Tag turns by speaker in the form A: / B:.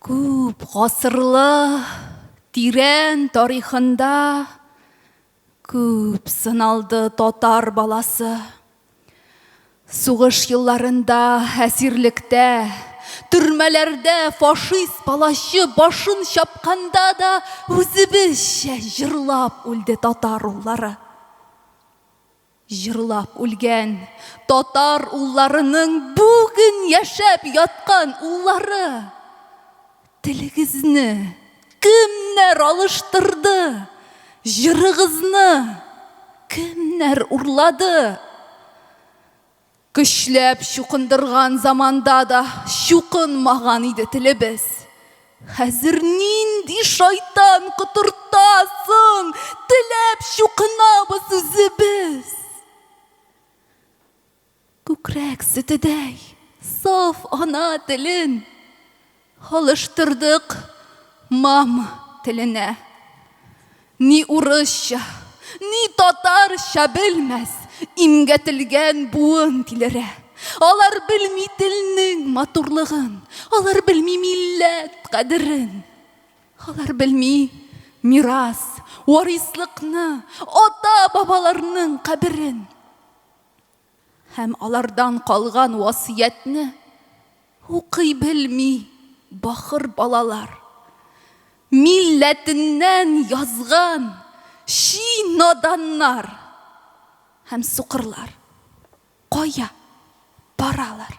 A: Күп ғасырлы, тирен тарихында көп сыналды татар баласы. Сугыш елларында әсирлектә, төрмәләрдә фашист палашы башын чапканда да үзебезчә җырлап үлде татар уллары. Җырлап үлгән татар улларының бүген яшәп яткан уллары. Телегезне кемнәр алыштырды? Җырыгызны кемнәр урлады? Көчләп чукындырган заманда да чукынмаган иде телебез. Хәзер нинди шайтан котыртасын, теләп чукынабыз үзебез. Күкрәк сөтедәй саф ана телен алыштырдык мама теленә. Ни урысча, ни татарча белмәс имгәтелгән буын тилере. Алар белми телнең матурлыгын, алар белми милләт кадерен. Алар белми мирас, варислыкны, ата-бабаларның каберен. Һәм алардан калган васиятне укый белми бахыр балалар. Милләтеннән язган ши наданнар һәм сукырлар кая баралар?